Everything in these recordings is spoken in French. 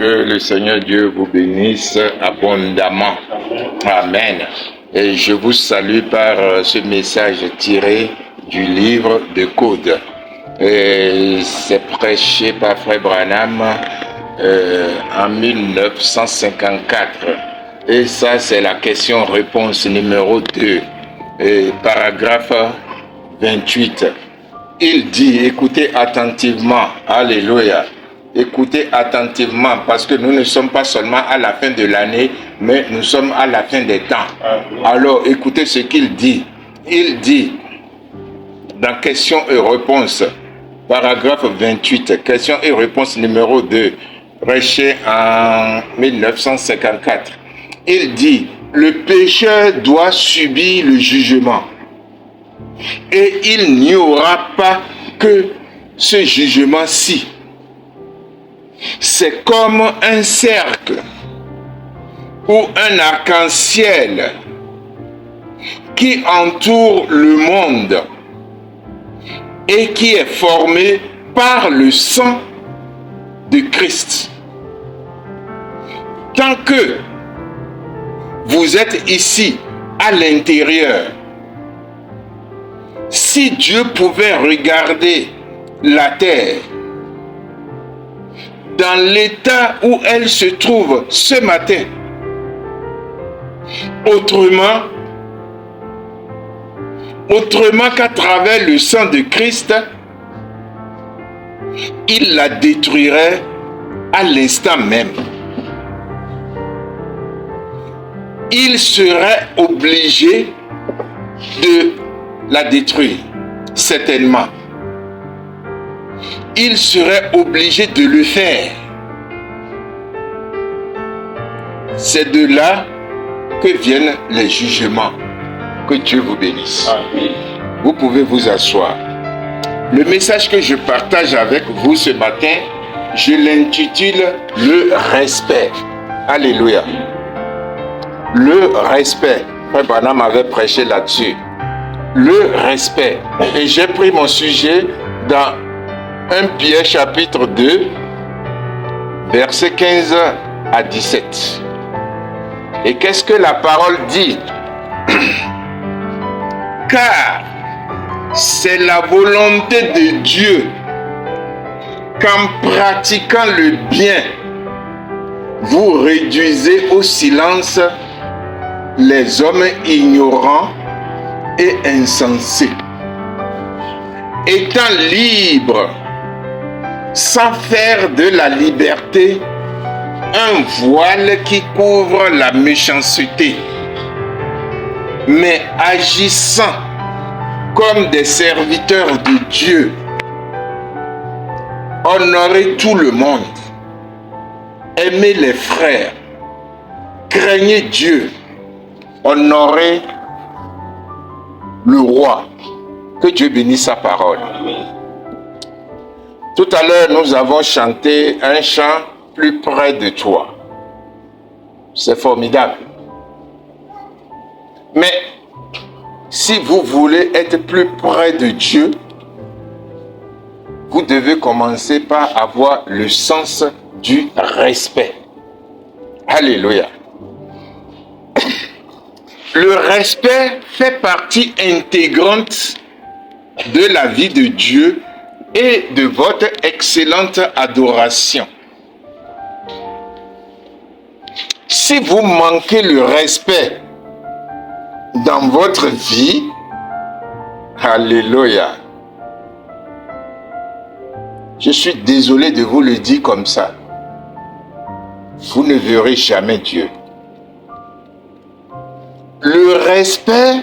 Que le Seigneur Dieu vous bénisse abondamment. Amen. Et je vous salue par ce message tiré du livre de Code. C'est prêché par Frère Branham en 1954. Et ça, c'est la question-réponse numéro 2, paragraphe 28. Il dit, écoutez attentivement, alléluia. Écoutez attentivement, parce que nous ne sommes pas seulement à la fin de l'année, mais nous sommes à la fin des temps. Alors, écoutez ce qu'il dit. Il dit, dans question et réponse, paragraphe 28, question et réponse numéro 2, prêché en 1954. Il dit, le pécheur doit subir le jugement. Et il n'y aura pas que ce jugement-ci. C'est comme un cercle ou un arc-en-ciel qui entoure le monde et qui est formé par le sang de Christ. Tant que vous êtes ici, à l'intérieur, si Dieu pouvait regarder la terre dans l'état où elle se trouve ce matin, autrement qu'à travers le sang de Christ, il la détruirait à l'instant même. Il serait obligé de la détruire, certainement. Il serait obligé de le faire. C'est de là que viennent les jugements. Que Dieu vous bénisse. Amen. Vous pouvez vous asseoir. Le message que je partage avec vous ce matin, je l'intitule « Le respect ». Alléluia. Le respect. Frère Branham avait prêché là-dessus. Le respect. Et j'ai pris mon sujet dans 1 Pierre chapitre 2, versets 15 à 17. Et qu'est-ce que la parole dit? Car c'est la volonté de Dieu qu'en pratiquant le bien, vous réduisez au silence les hommes ignorants et insensés. Étant libres, sans faire de la liberté un voile qui couvre la méchanceté, mais agissant comme des serviteurs de Dieu, honorez tout le monde, aimez les frères, craignez Dieu, honorez le roi. Que Dieu bénisse sa parole. Tout à l'heure, nous avons chanté un chant « Plus près de toi ». C'est formidable. Mais si vous voulez être plus près de Dieu, vous devez commencer par avoir le sens du respect. Alléluia. Le respect fait partie intégrante de la vie de Dieu et de votre excellente adoration. Si vous manquez le respect dans votre vie, alléluia, je suis désolé de vous le dire comme ça, vous ne verrez jamais Dieu. Le respect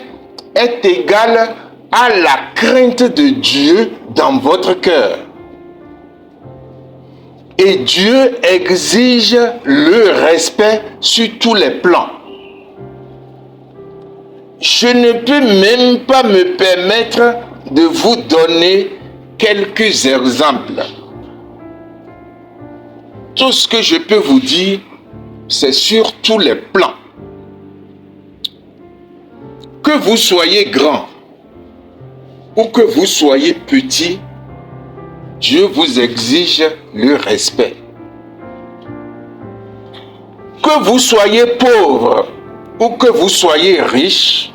est égal à la crainte de Dieu dans votre cœur. Et Dieu exige le respect sur tous les plans. Je ne peux même pas me permettre de vous donner quelques exemples. Tout ce que je peux vous dire, c'est sur tous les plans. Que vous soyez grand ou que vous soyez petit, Dieu vous exige le respect. Que vous soyez pauvre ou que vous soyez riche,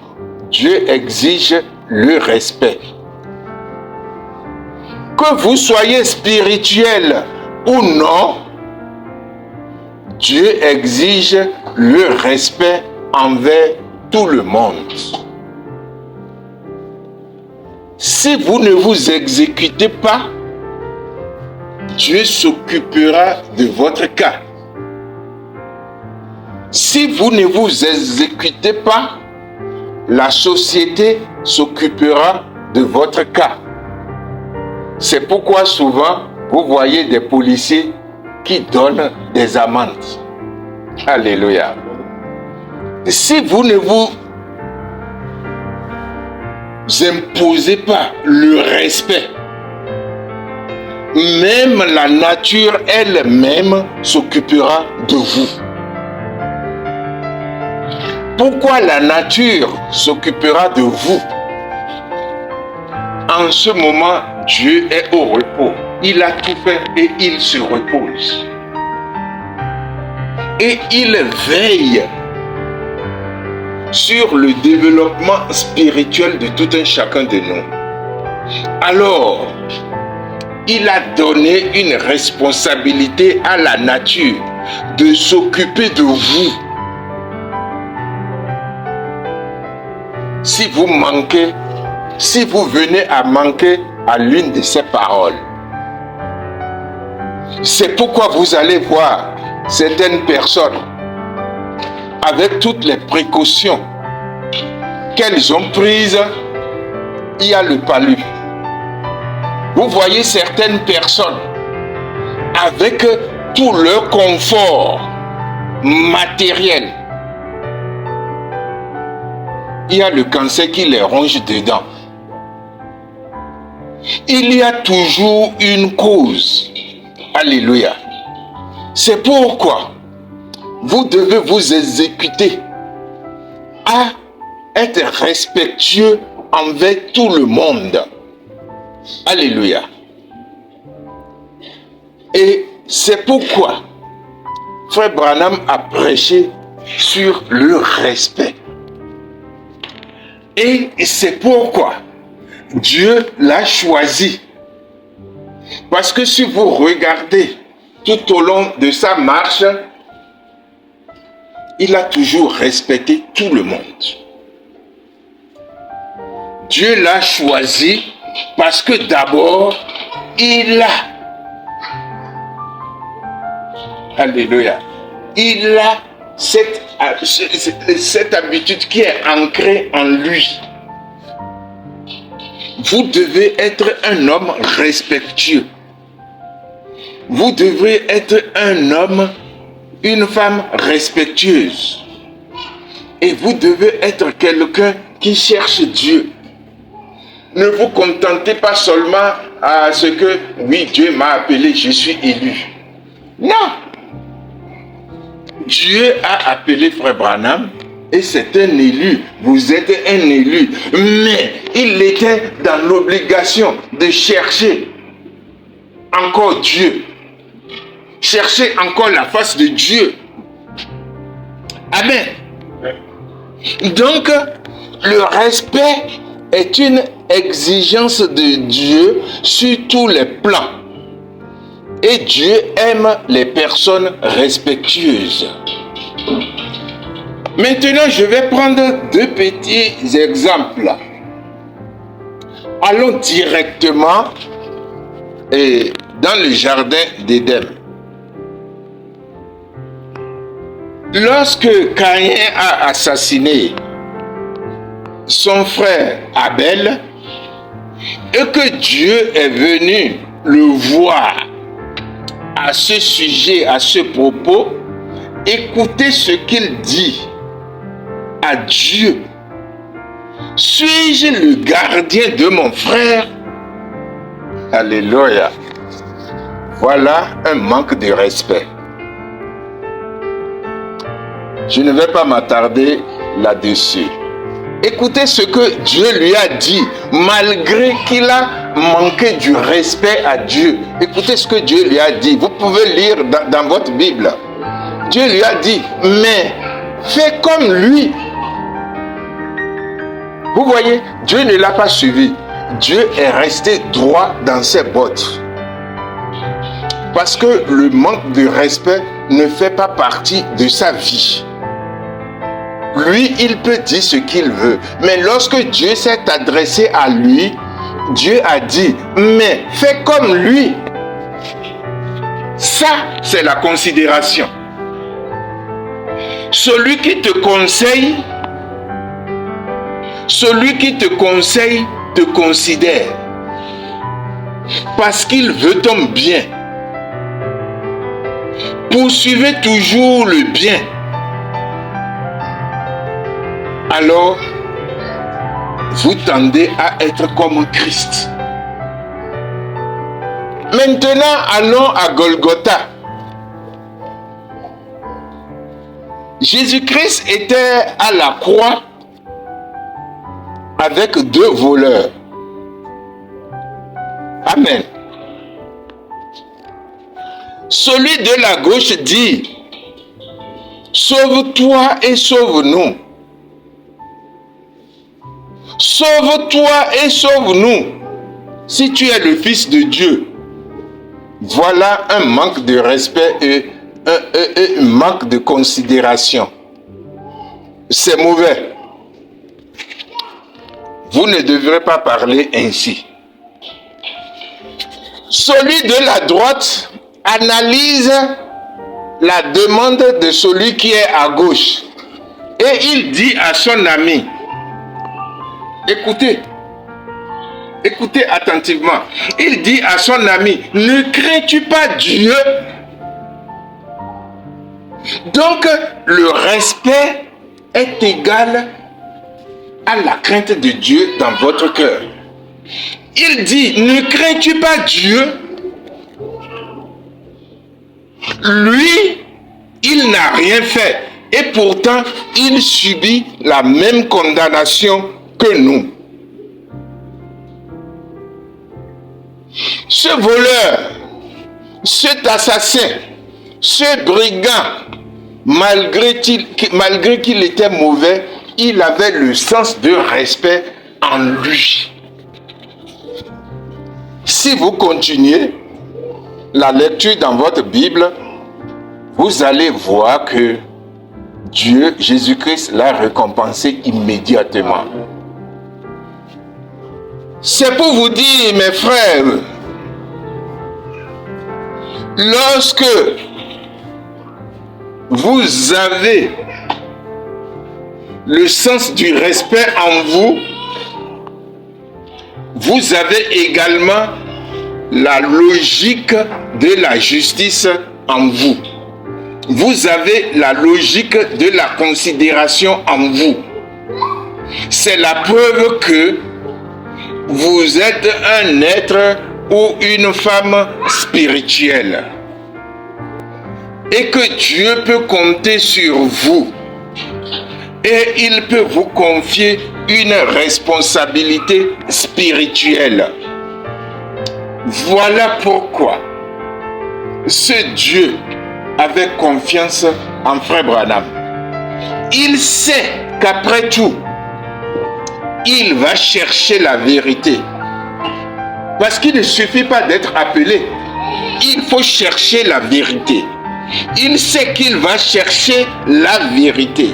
Dieu exige le respect. Que vous soyez spirituel ou non, Dieu exige le respect envers tout le monde. Si vous ne vous exécutez pas, Dieu s'occupera de votre cas. Si vous ne vous exécutez pas, la société s'occupera de votre cas. C'est pourquoi souvent, vous voyez des policiers qui donnent des amendes. Alléluia. Si vous ne vous imposez pas le respect, même la nature elle-même s'occupera de vous. Pourquoi la nature s'occupera de vous? En ce moment, Dieu est au repos. Il a tout fait et il se repose. Et il veille sur le développement spirituel de tout un chacun de nous. Alors, il a donné une responsabilité à la nature de s'occuper de vous. Si vous manquez, si vous venez à manquer à l'une de ces paroles, c'est pourquoi vous allez voir certaines personnes avec toutes les précautions qu'elles ont prises, il y a le palu. Vous voyez certaines personnes avec tout leur confort matériel, il y a le cancer qui les ronge dedans. Il y a toujours une cause. Alléluia. C'est pourquoi vous devez vous exécuter à être respectueux envers tout le monde. Alléluia. Et c'est pourquoi Frère Branham a prêché sur le respect. Et c'est pourquoi Dieu l'a choisi. Parce que si vous regardez tout au long de sa marche, il a toujours respecté tout le monde. Dieu l'a choisi parce que d'abord, il a, alléluia, il a cette habitude qui est ancrée en lui. Vous devez être un homme respectueux. Vous devrez être un homme, une femme respectueuse. Et vous devez être quelqu'un qui cherche Dieu. Ne vous contentez pas seulement à ce que, oui, Dieu m'a appelé, je suis élu. Non. Dieu a appelé Frère Branham et c'est un élu. Vous êtes un élu. Mais il était dans l'obligation de chercher encore Dieu. Chercher encore la face de Dieu. Amen. Donc, le respect est une exigence de Dieu sur tous les plans. Et Dieu aime les personnes respectueuses. Maintenant, je vais prendre deux petits exemples. Allons directement dans le jardin d'Éden. Lorsque Caïn a assassiné son frère Abel et que Dieu est venu le voir à ce sujet, à ce propos, écoutez ce qu'il dit à Dieu. Suis-je le gardien de mon frère? Alléluia. Voilà un manque de respect. Je ne vais pas m'attarder là-dessus. Écoutez ce que Dieu lui a dit, malgré qu'il a manqué du respect à Dieu. Écoutez ce que Dieu lui a dit. Vous pouvez lire dans votre Bible. Dieu lui a dit, mais fais comme lui. Vous voyez, Dieu ne l'a pas suivi. Dieu est resté droit dans ses bottes. Parce que le manque de respect ne fait pas partie de sa vie. Lui, il peut dire ce qu'il veut. Mais lorsque Dieu s'est adressé à lui, Dieu a dit, mais fais comme lui. Ça, c'est la considération. Celui qui te conseille te considère. Parce qu'il veut ton bien. Poursuivez toujours le bien. Alors, vous tendez à être comme Christ. Maintenant, allons à Golgotha. Jésus-Christ était à la croix avec deux voleurs. Amen. Celui de la gauche dit, sauve-toi et sauve-nous. Sauve-toi et sauve-nous, si tu es le Fils de Dieu. Voilà un manque de respect et un manque de considération. C'est mauvais. Vous ne devrez pas parler ainsi. Celui de la droite analyse la demande de celui qui est à gauche. Et il dit à son ami, écoutez attentivement. Il dit à son ami, ne crains-tu pas Dieu? Donc, le respect est égal à la crainte de Dieu dans votre cœur. Il dit, ne crains-tu pas Dieu? Lui, il n'a rien fait. Et pourtant, il subit la même condamnation que nous. Ce voleur, cet assassin, ce brigand, malgré qu'il était mauvais, il avait le sens de respect en lui. Si vous continuez la lecture dans votre Bible, vous allez voir que Dieu, Jésus-Christ, l'a récompensé immédiatement. C'est pour vous dire, mes frères, lorsque vous avez le sens du respect en vous, vous avez également la logique de la justice en vous. Vous avez la logique de la considération en vous. C'est la preuve que vous êtes un être ou une femme spirituelle. Et que Dieu peut compter sur vous. Et il peut vous confier une responsabilité spirituelle. Voilà pourquoi ce Dieu avait confiance en Frère Branham. Il sait qu'après tout, il va chercher la vérité. Parce qu'il ne suffit pas d'être appelé. Il faut chercher la vérité. Il sait qu'il va chercher la vérité.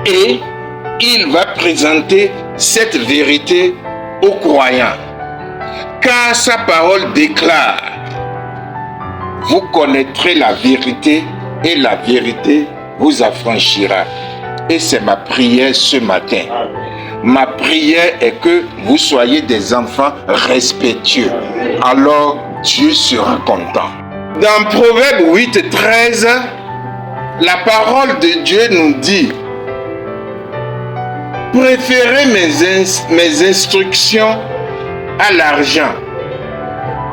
Et il va présenter cette vérité aux croyants. Car sa parole déclare, vous connaîtrez la vérité et la vérité vous affranchira. Et c'est ma prière ce matin. Ma prière est que vous soyez des enfants respectueux. Alors Dieu sera content. Dans Proverbe 8, 13, la parole de Dieu nous dit, préférez mes instructions à l'argent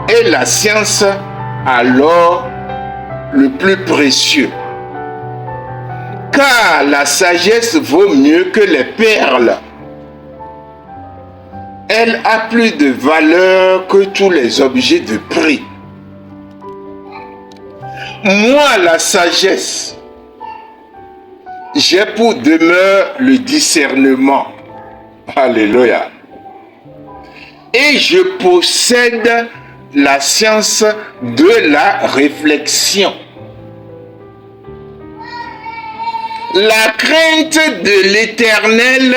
et la science à l'or le plus précieux. Car la sagesse vaut mieux que les perles. Elle a plus de valeur que tous les objets de prix. Moi, la sagesse, j'ai pour demeure le discernement. Alléluia. Et je possède la science de la réflexion. La crainte de l'Éternel,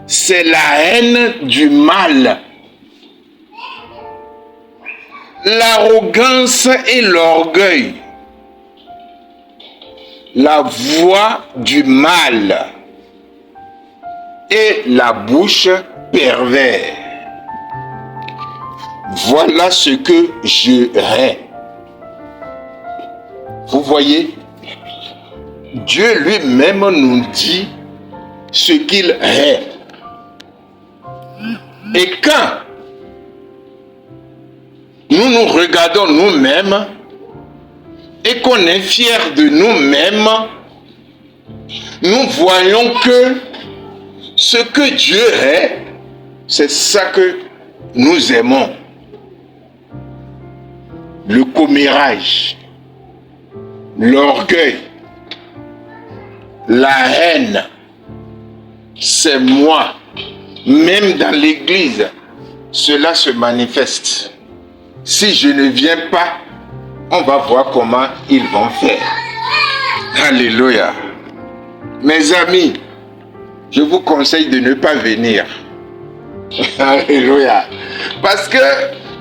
c'est la haine du mal. L'arrogance et l'orgueil, la voix du mal et la bouche perverse. Voilà ce que je hais. Vous voyez, Dieu lui-même nous dit ce qu'il hait. Et quand nous nous regardons nous-mêmes et qu'on est fiers de nous-mêmes, nous voyons que ce que Dieu hait, c'est ça que nous aimons. Le commérage, l'orgueil, la haine, c'est moi. Même dans l'église, cela se manifeste. Si je ne viens pas, on va voir comment ils vont faire. Alléluia. Mes amis, je vous conseille de ne pas venir. Alléluia. Parce que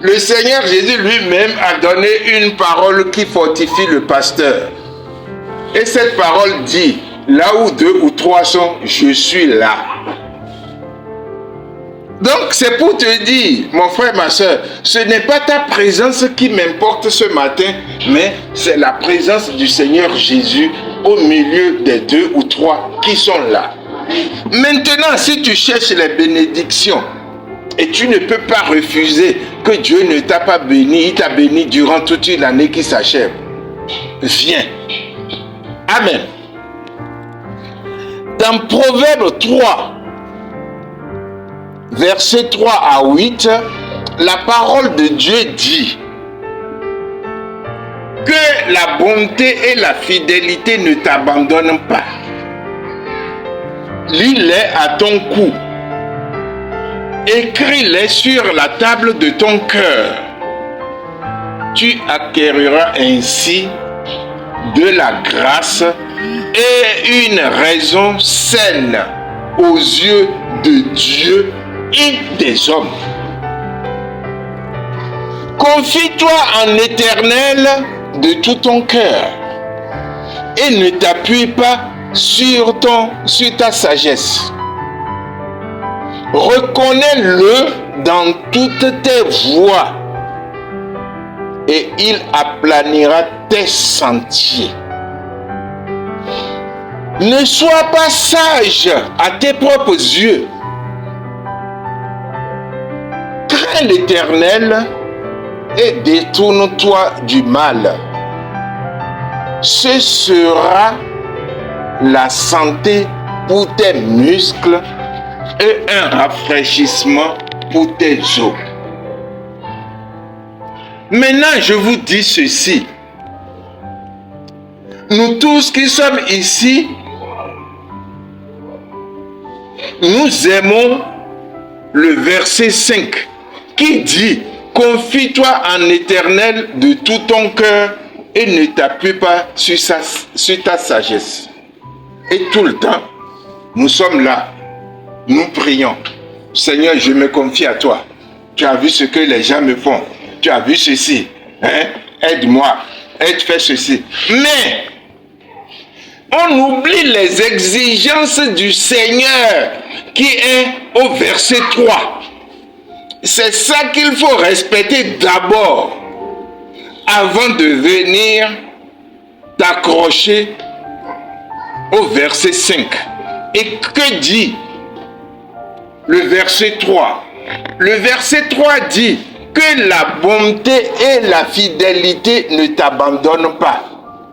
le Seigneur Jésus lui-même a donné une parole qui fortifie le pasteur. Et cette parole dit, là où 2 ou 3 sont, je suis là. Donc c'est pour te dire, mon frère, ma soeur, ce n'est pas ta présence qui m'importe ce matin, mais c'est la présence du Seigneur Jésus au milieu des 2 ou 3 qui sont là. Maintenant, si tu cherches les bénédictions, et tu ne peux pas refuser que Dieu ne t'a pas béni, il t'a béni durant toute une année qui s'achève. Viens. Amen. Dans Proverbe 3, versets 3 à 8, la parole de Dieu dit que la bonté et la fidélité ne t'abandonnent pas. Lis-les à ton cou. Écris-les sur la table de ton cœur. Tu acquériras ainsi de la grâce et une raison saine aux yeux de Dieu et des hommes. Confie-toi en l'Éternel de tout ton cœur et ne t'appuie pas sur ta sagesse. Reconnais-le dans toutes tes voies et il aplanira tes sentiers. Ne sois pas sage à tes propres yeux. Crains l'Éternel et détourne-toi du mal. Ce sera la santé pour tes muscles et un rafraîchissement pour tes os. Maintenant, je vous dis ceci. Nous tous qui sommes ici, nous aimons le verset 5 qui dit « Confie-toi en l'Éternel de tout ton cœur et ne t'appuie pas sur ta sagesse. » Et tout le temps, nous sommes là, nous prions. « Seigneur, je me confie à toi. Tu as vu ce que les gens me font. Tu as vu ceci. Hein? Aide-moi. Fais ceci. » Mais on oublie les exigences du Seigneur qui est au verset 3. C'est ça qu'il faut respecter d'abord avant de venir t'accrocher au verset 5. Et que dit le verset 3? Le verset 3 dit que la bonté et la fidélité ne t'abandonnent pas.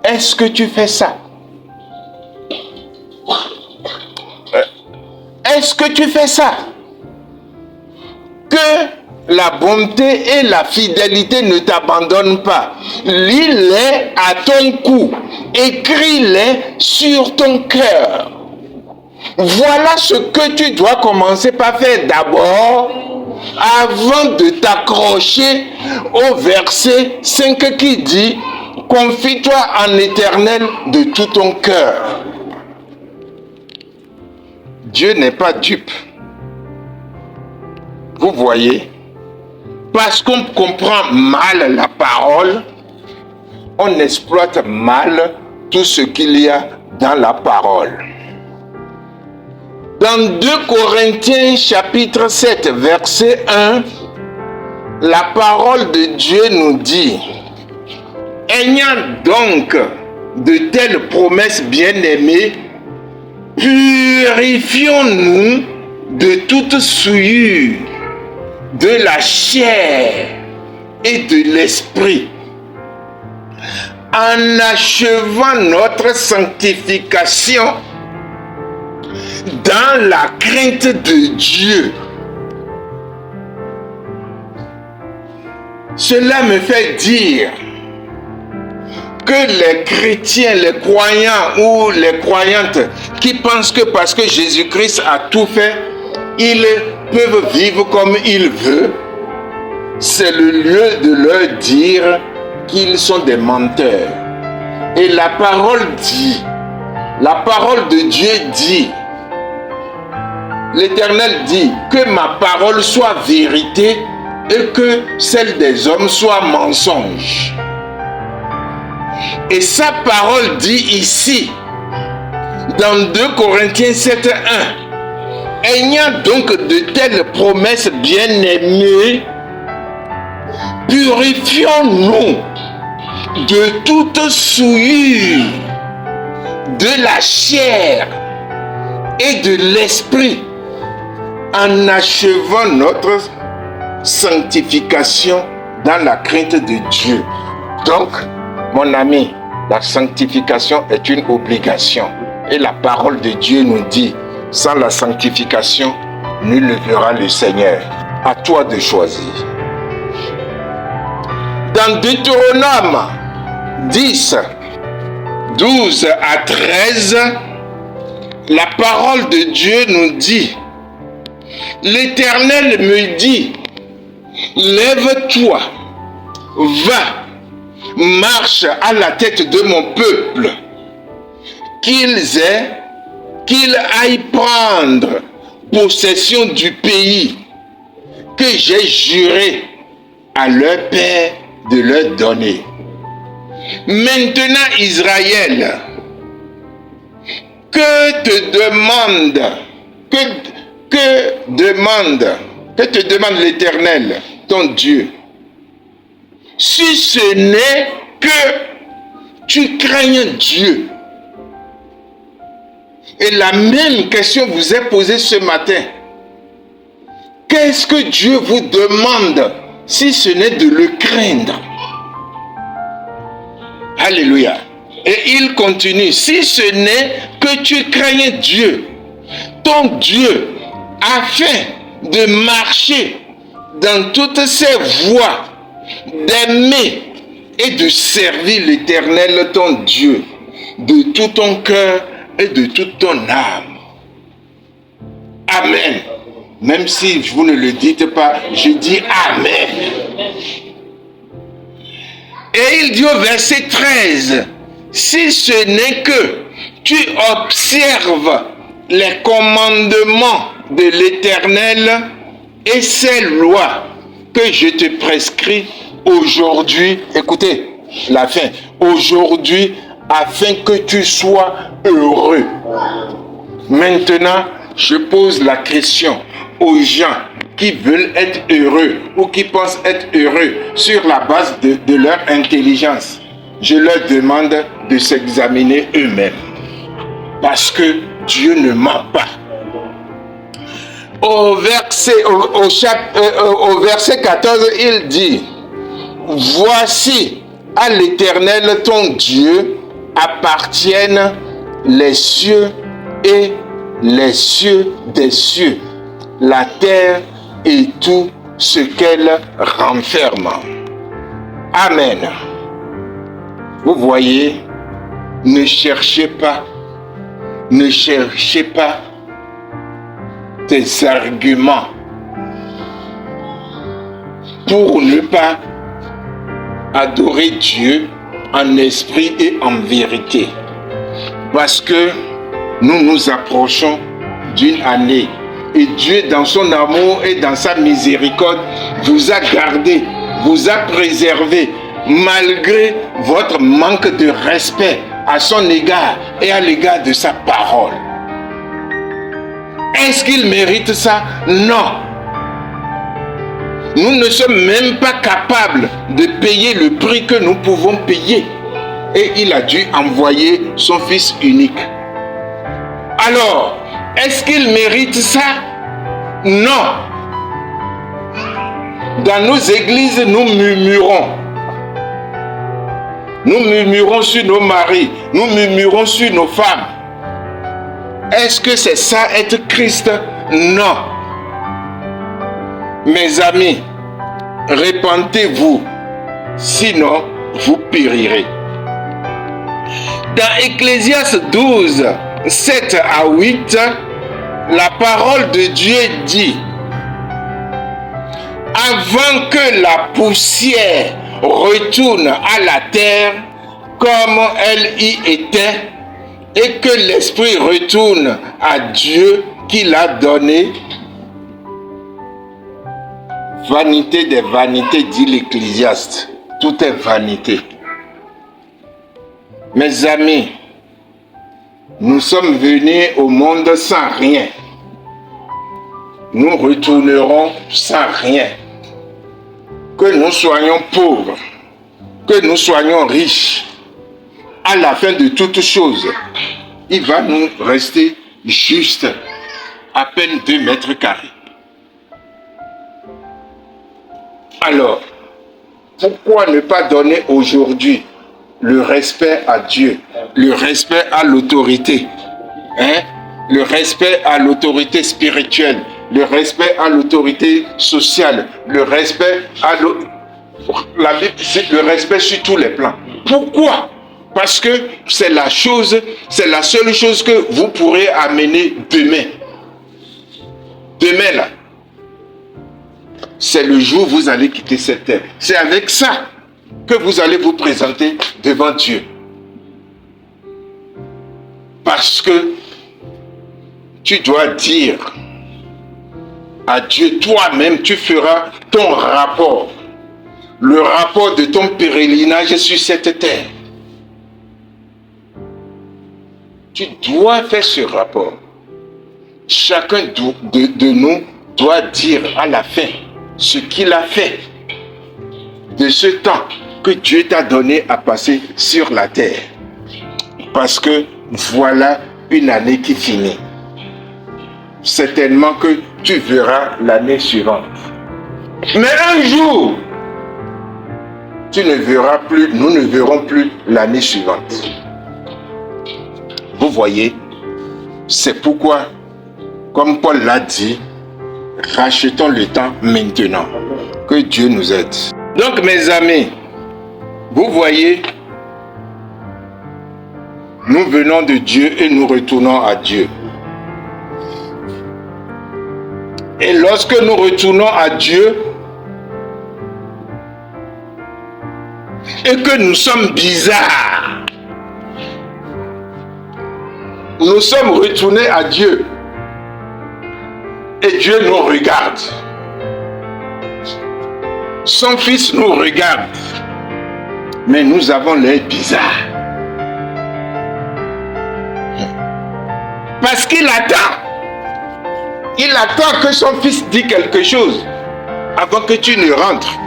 Est-ce que tu fais ça? Est-ce que tu fais ça? Que la bonté et la fidélité ne t'abandonnent pas. Lis-les à ton cou. Écris-les sur ton cœur. Voilà ce que tu dois commencer par faire d'abord avant de t'accrocher au verset 5 qui dit « Confie-toi en l'Éternel de tout ton cœur ». Dieu n'est pas dupe. Vous voyez, parce qu'on comprend mal la parole, on exploite mal tout ce qu'il y a dans la parole. Dans 2 Corinthiens chapitre 7, verset 1, la parole de Dieu nous dit « Ayant donc de telles promesses bien-aimées, purifions-nous de toute souillure, de la chair et de l'esprit, en achevant notre sanctification dans la crainte de Dieu. » Cela me fait dire que les chrétiens, les croyants ou les croyantes qui pensent que parce que Jésus-Christ a tout fait, ils peuvent vivre comme ils veulent, c'est le lieu de leur dire qu'ils sont des menteurs. Et la parole dit, la parole de Dieu dit, l'Éternel dit que ma parole soit vérité et que celle des hommes soit mensonge. Et sa parole dit ici, dans 2 Corinthiens 7, 1, ayant donc de telles promesses bien-aimées, purifions-nous de toute souillure, de la chair et de l'esprit, en achevant notre sanctification dans la crainte de Dieu. Donc, mon ami, la sanctification est une obligation. Et la parole de Dieu nous dit, sans la sanctification, nul ne verra le Seigneur. À toi de choisir. Dans Deutéronome 10, 12 à 13, la parole de Dieu nous dit, l'Éternel me dit, lève-toi, va, marche à la tête de mon peuple, qu'ils aillent prendre possession du pays que j'ai juré à leur père de leur donner. Maintenant, Israël, que te demande l'Éternel, ton Dieu, si ce n'est que tu craignes Dieu. Et la même question vous est posée ce matin. Qu'est-ce que Dieu vous demande si ce n'est de le craindre? Alléluia. Et il continue, si ce n'est que tu craignes Dieu, ton Dieu, afin de marcher dans toutes ses voies, d'aimer et de servir l'Éternel ton Dieu de tout ton cœur et de toute ton âme. Amen. Même si vous ne le dites pas, je dis Amen. Et il dit au verset 13, si ce n'est que tu observes les commandements de l'Éternel et ses lois que je te prescris aujourd'hui, écoutez la fin, aujourd'hui, afin que tu sois heureux. Maintenant, je pose la question aux gens qui veulent être heureux ou qui pensent être heureux sur la base de leur intelligence. Je leur demande de s'examiner eux-mêmes. Parce que Dieu ne ment pas. Au verset 14, il dit, voici à l'Éternel ton Dieu appartiennent les cieux et les cieux des cieux, la terre et tout ce qu'elle renferme. Amen. Vous voyez, ne cherchez pas des arguments pour ne pas adorer Dieu en esprit et en vérité. Parce que nous nous approchons d'une année et Dieu, dans son amour et dans sa miséricorde, vous a gardé, vous a préservé, malgré votre manque de respect à son égard et à l'égard de sa parole. Est-ce qu'il mérite ça? Non. Nous ne sommes même pas capables de payer le prix que nous pouvons payer. Et il a dû envoyer son Fils unique. Alors, est-ce qu'il mérite ça? Non. Dans nos églises, nous murmurons. Nous murmurons sur nos maris. Nous murmurons sur nos femmes. Est-ce que c'est ça être Christ? Non. Mes amis, repentez-vous, sinon vous périrez. Dans Ecclésiaste 12, 7 à 8, la parole de Dieu dit: avant que la poussière retourne à la terre comme elle y était, et que l'esprit retourne à Dieu qui l'a donné. Vanité des vanités, dit l'Ecclésiaste. Tout est vanité. Mes amis, nous sommes venus au monde sans rien. Nous retournerons sans rien. Que nous soyons pauvres, que nous soyons riches, à la fin de toutes choses, il va nous rester juste à peine 2 mètres carrés. Alors, pourquoi ne pas donner aujourd'hui le respect à Dieu, le respect à l'autorité, le respect à l'autorité spirituelle, le respect à l'autorité sociale, le respect à le respect sur tous les plans. Pourquoi? Parce que c'est la seule chose que vous pourrez amener demain. Demain là, c'est le jour où vous allez quitter cette terre. C'est avec ça que vous allez vous présenter devant Dieu. Parce que tu dois dire à Dieu, toi-même, tu feras ton rapport. Le rapport de ton pèlerinage sur cette terre. Tu dois faire ce rapport. Chacun de nous doit dire à la fin ce qu'il a fait de ce temps que Dieu t'a donné à passer sur la terre. Parce que voilà une année qui finit. Certainement que tu verras l'année suivante. Mais un jour, tu ne verras plus, nous ne verrons plus l'année suivante. Vous voyez, c'est pourquoi, comme Paul l'a dit, rachetons le temps maintenant. Que Dieu nous aide. Donc mes amis, vous voyez, nous venons de Dieu et nous retournons à Dieu. Et lorsque nous retournons à Dieu, et que nous sommes bizarres, nous sommes retournés à Dieu, et Dieu nous regarde. Son Fils nous regarde, mais nous avons l'air bizarre. Parce qu'il attend. Il attend que son Fils dise quelque chose avant que tu ne rentres.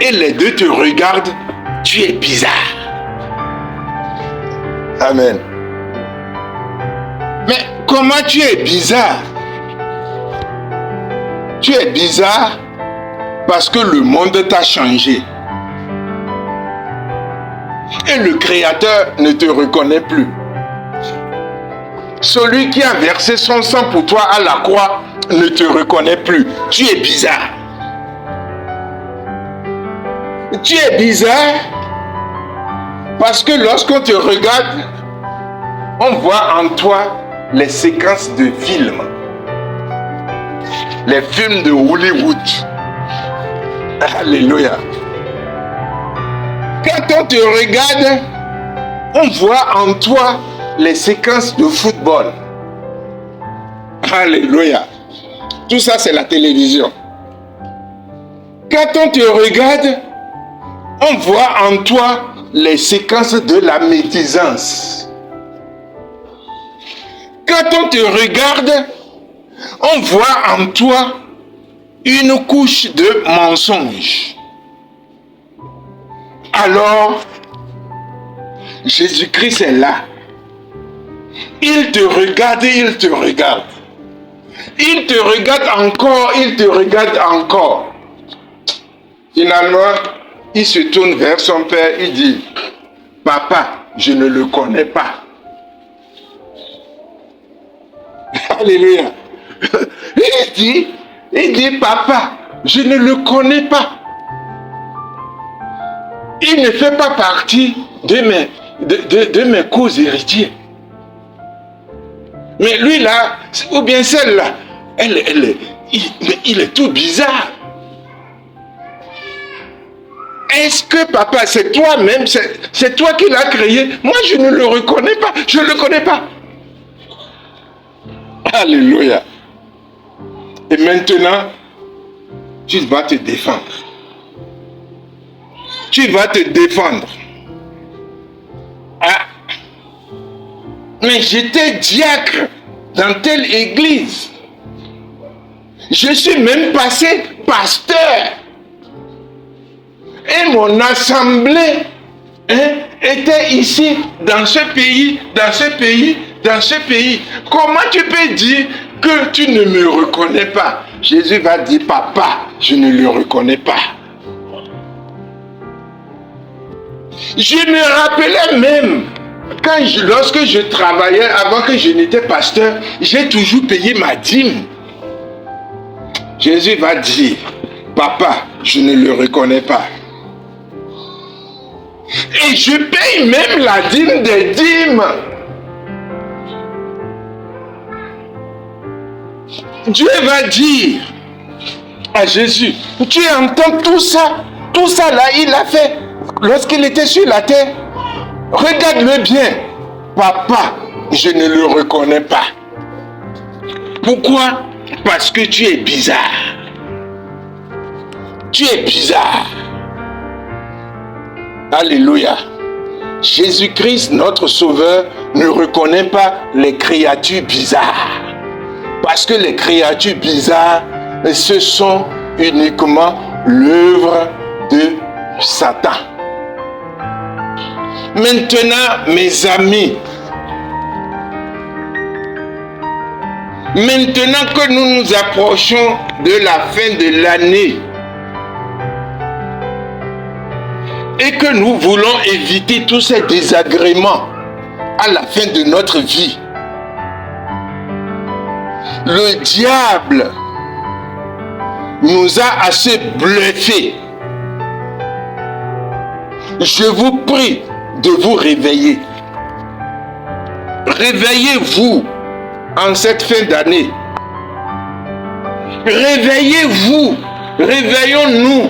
Et les deux te regardent, tu es bizarre. Amen. Mais comment tu es bizarre? Tu es bizarre parce que le monde t'a changé. Et le Créateur ne te reconnaît plus. Celui qui a versé son sang pour toi à la croix ne te reconnaît plus. Tu es bizarre. Tu es bizarre parce que lorsqu'on te regarde, on voit en toi les séquences de films. Les films de Hollywood. Alléluia. Quand on te regarde, on voit en toi les séquences de football. Alléluia. Tout ça, c'est la télévision. Quand on te regarde, on voit en toi les séquences de la médisance. Quand on te regarde, on voit en toi une couche de mensonges. Alors, Jésus-Christ est là. Il te regarde, il te regarde. Il te regarde encore, il te regarde encore. Finalement, il se tourne vers son père, il dit, « Papa, je ne le connais pas. » Alléluia. Il dit, « Papa, je ne le connais pas. Il ne fait pas partie de mes co-héritiers. » Mais lui là, ou bien celle-là, il est tout bizarre. Est-ce que papa, c'est toi-même, c'est toi qui l'as créé? Moi, je ne le reconnais pas, je ne le connais pas. Alléluia. Et maintenant, tu vas te défendre. Tu vas te défendre. Ah. Mais j'étais diacre dans telle église. Je suis même passé pasteur. Et mon assemblée était ici, dans ce pays, dans ce pays, dans ce pays. Comment tu peux dire que tu ne me reconnais pas? Jésus va dire, papa, je ne le reconnais pas. Je me rappelais même, lorsque je travaillais, avant que je n'étais pasteur, j'ai toujours payé ma dîme. Jésus va dire, papa, je ne le reconnais pas. Et je paye même la dîme des dîmes. Dieu va dire à Jésus, tu entends tout ça là, il l'a fait lorsqu'il était sur la terre. Regarde-le bien. Papa, je ne le reconnais pas. Pourquoi? Parce que tu es bizarre. Tu es bizarre. Alléluia. Jésus-Christ, notre Sauveur, ne reconnaît pas les créatures bizarres. Parce que les créatures bizarres, ce sont uniquement l'œuvre de Satan. Maintenant, mes amis, maintenant que nous nous approchons de la fin de l'année et que nous voulons éviter tous ces désagréments à la fin de notre vie, le diable nous a assez bluffés. Je vous prie de vous réveiller. Réveillez-vous en cette fin d'année. Réveillez-vous. Réveillons-nous.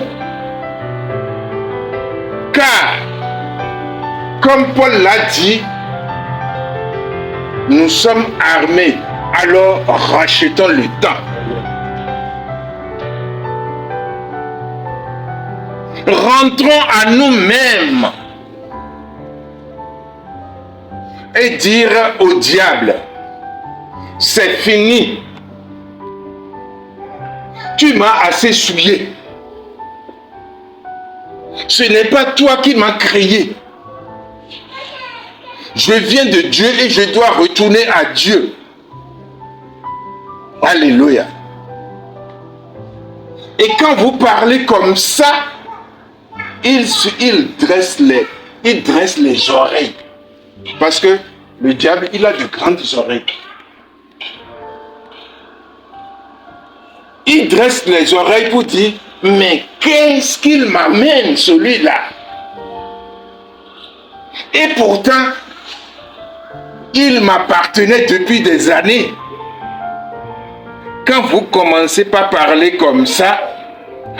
Car, comme Paul l'a dit, nous sommes armés. Alors rachetons le temps. Rentrons à nous-mêmes et dire au diable, c'est fini. Tu m'as assez souillé. Ce n'est pas toi qui m'as créé. Je viens de Dieu et je dois retourner à Dieu. Alléluia. Et quand vous parlez comme ça, il dresse les oreilles. Parce que le diable, il a de grandes oreilles. Il dresse les oreilles pour dire, mais qu'est-ce qu'il m'amène celui-là? Et pourtant, il m'appartenait depuis des années. Quand vous commencez par parler comme ça,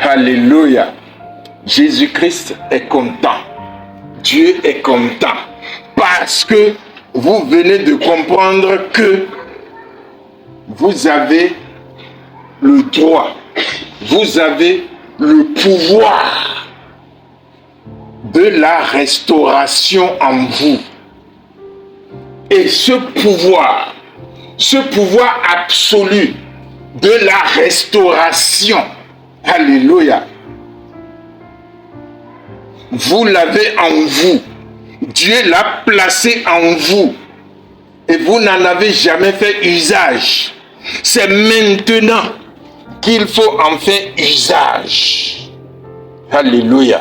alléluia, Jésus-Christ est content. Dieu est content. Parce que vous venez de comprendre que vous avez le droit, vous avez le pouvoir de la restauration en vous. Et ce pouvoir absolu de la restauration, alléluia, vous l'avez en vous. Dieu l'a placé en vous. Et vous n'en avez jamais fait usage. C'est maintenant qu'il faut en faire usage. Alléluia.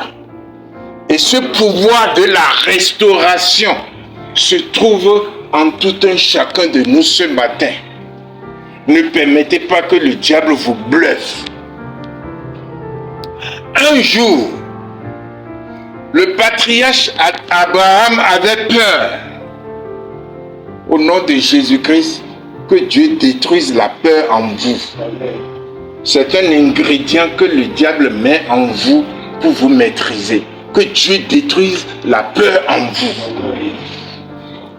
Et ce pouvoir de la restauration se trouve en tout un chacun de nous ce matin. Ne permettez pas que le diable vous bluffe. Un jour, le patriarche Abraham avait peur, au nom de Jésus-Christ, que Dieu détruise la peur en vous. C'est un ingrédient que le diable met en vous pour vous maîtriser. Que Dieu détruise la peur en vous.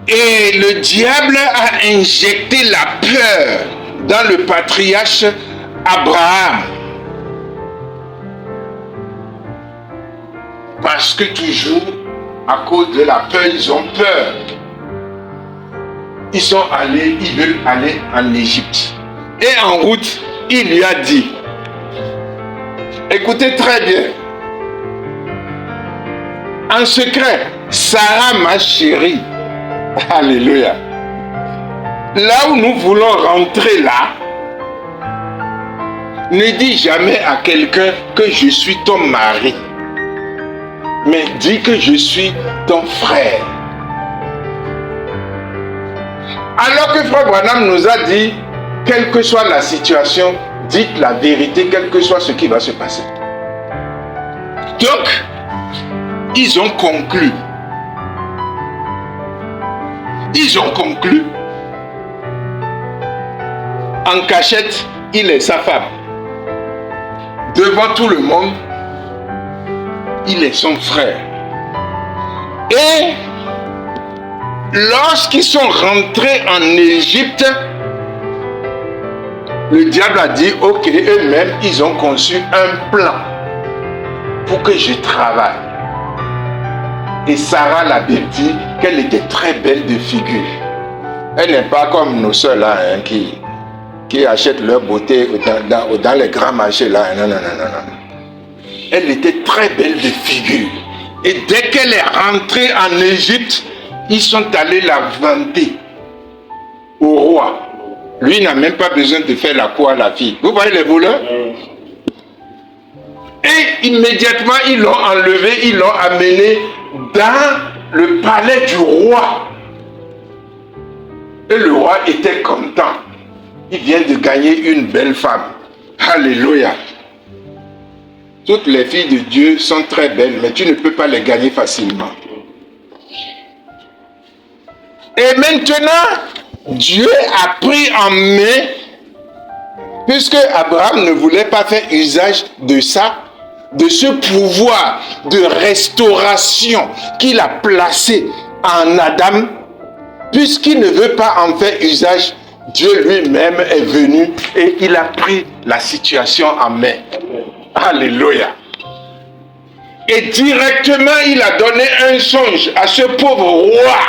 Et le diable a injecté la peur dans le patriarche Abraham. Parce que toujours, à cause de la peur, ils ont peur. Ils veulent aller en Égypte. Et en route, il lui a dit, écoutez très bien, en secret, Sarah ma chérie, alléluia, là où nous voulons rentrer là, ne dis jamais à quelqu'un que je suis ton mari, mais dis que je suis ton frère. Alors que Frère Branham nous a dit, quelle que soit la situation, dites la vérité, quel que soit ce qui va se passer. Donc, ils ont conclu. En cachette, il est sa femme. Devant tout le monde, il est son frère. Et lorsqu'ils sont rentrés en Égypte, le diable a dit, ok, eux-mêmes, ils ont conçu un plan pour que je travaille. Et Sarah, la Bible dit qu'elle était très belle de figure. Elle n'est pas comme nos soeurs là, hein, qui achètent leur beauté dans les grands marchés là. Non. Elle était très belle de figure. Et dès qu'elle est rentrée en Égypte, ils sont allés la vanter au roi. Lui n'a même pas besoin de faire la cour à la fille. Vous voyez les voleurs? Et immédiatement, ils l'ont enlevé, ils l'ont amené dans le palais du roi. Et le roi était content. Il vient de gagner une belle femme. Alléluia. Toutes les filles de Dieu sont très belles, mais tu ne peux pas les gagner facilement. Et maintenant, Dieu a pris en main, puisque Abraham ne voulait pas faire usage de ça, de ce pouvoir de restauration qu'il a placé en Adam, puisqu'il ne veut pas en faire usage, Dieu lui-même est venu et il a pris la situation en main. Alléluia. Et directement, il a donné un songe à ce pauvre roi,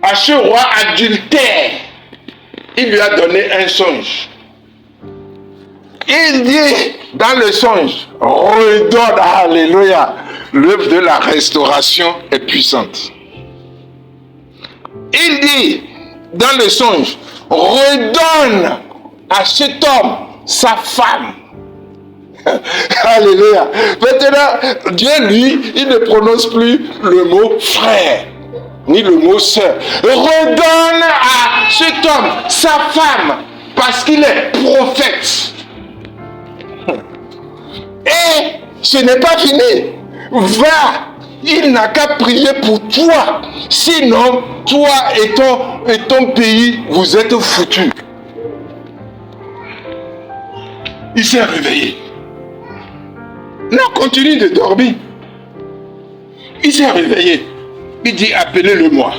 à ce roi adultère. Il lui a donné un songe. Il dit dans le songe, redonne, alléluia, l'œuvre de la restauration est puissante. Il dit dans le songe, redonne à cet homme sa femme. Alléluia. Maintenant, Dieu, lui, il ne prononce plus le mot frère, ni le mot sœur. Redonne à cet homme sa femme, parce qu'il est prophète. ce n'est pas fini. Va, il n'a qu'à prier pour toi. Sinon, toi et ton pays, vous êtes foutus. Il s'est réveillé. Non, continue de dormir. Il s'est réveillé. Il dit, appelez-le-moi.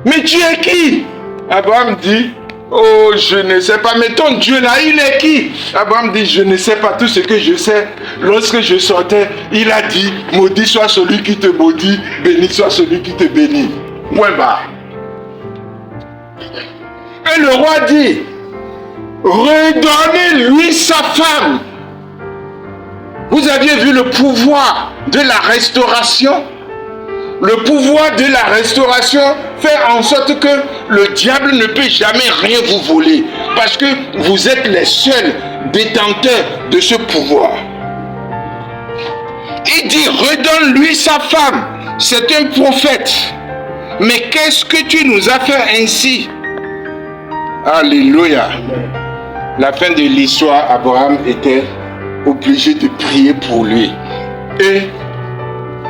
Mais tu es qui? Abraham dit, oh, je ne sais pas. Mais ton Dieu là, il est qui? Abraham dit, je ne sais pas. Tout ce que je sais, lorsque je sortais, il a dit, maudit soit celui qui te maudit, béni soit celui qui te bénit. Point barre. Et le roi dit, redonnez-lui sa femme. Vous aviez vu le pouvoir de la restauration? Le pouvoir de la restauration fait en sorte que le diable ne peut jamais rien vous voler. Parce que vous êtes les seuls détenteurs de ce pouvoir. Il dit, redonne-lui sa femme. C'est un prophète. Mais qu'est-ce que tu nous as fait ainsi? Alléluia. La fin de l'histoire, Abraham était obligé de prier pour lui. Et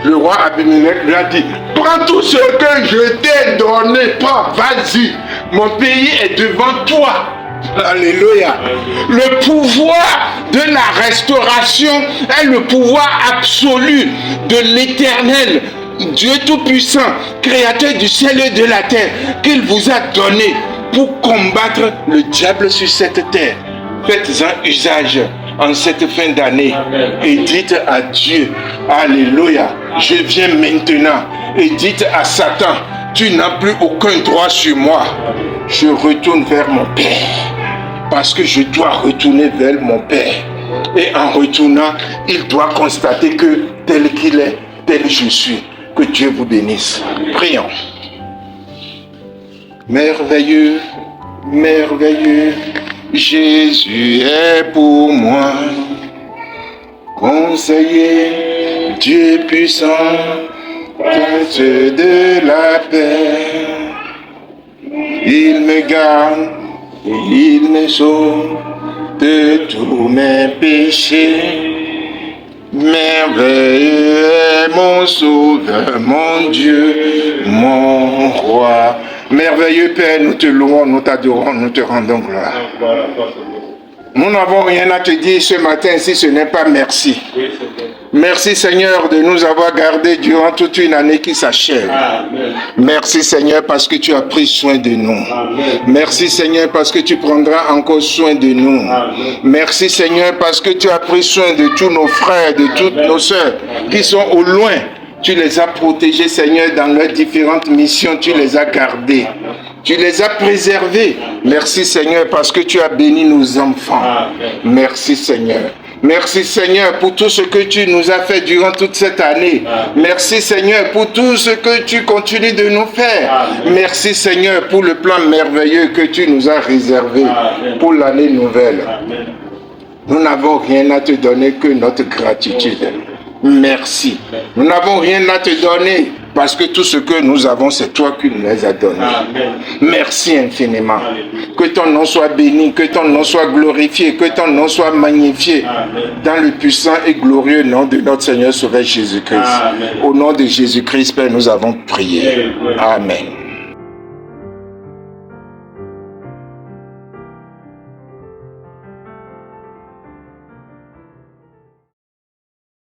le roi Abimelech lui a dit, prends tout ce que je t'ai donné, prends, vas-y, mon pays est devant toi. Alléluia. Le pouvoir de la restauration est le pouvoir absolu de l'Éternel, Dieu Tout-Puissant, Créateur du ciel et de la terre, qu'il vous a donné pour combattre le diable sur cette terre. Faites-en usage en cette fin d'année et dites à Dieu, alléluia, je viens maintenant, et dites à Satan, tu n'as plus aucun droit sur moi, je retourne vers mon Père, parce que je dois retourner vers mon Père, et en retournant, il doit constater que tel qu'il est, tel je suis. Que Dieu vous bénisse. Prions. Merveilleux, merveilleux, Jésus est pour moi, conseiller, Dieu puissant, prince de la paix. Il me garde, il me sauve de tous mes péchés. Merveilleux est mon sauveur, mon Dieu, mon roi. Merveilleux Père, nous te louons, nous t'adorons, nous te rendons gloire. Nous n'avons rien à te dire ce matin si ce n'est pas merci. Merci Seigneur de nous avoir gardés durant toute une année qui s'achève. Merci Seigneur parce que tu as pris soin de nous. Merci Seigneur parce que tu prendras encore soin de nous. Merci Seigneur parce que tu as pris soin de tous nos frères, de toutes nos sœurs qui sont au loin. Tu les as protégés Seigneur dans leurs différentes missions, tu les as gardés. Tu les as préservés. Merci Seigneur parce que tu as béni nos enfants. Merci Seigneur. Merci Seigneur pour tout ce que tu nous as fait durant toute cette année. Merci Seigneur pour tout ce que tu continues de nous faire. Merci Seigneur pour le plan merveilleux que tu nous as réservé pour l'année nouvelle. Nous n'avons rien à te donner que notre gratitude. Merci. Nous n'avons rien à te donner parce que tout ce que nous avons, c'est toi qui nous les as donnés. Merci infiniment. Que ton nom soit béni, que ton nom soit glorifié, que ton nom soit magnifié. Dans le puissant et glorieux nom de notre Seigneur Sauveur Jésus-Christ. Au nom de Jésus-Christ, Père, nous avons prié. Amen.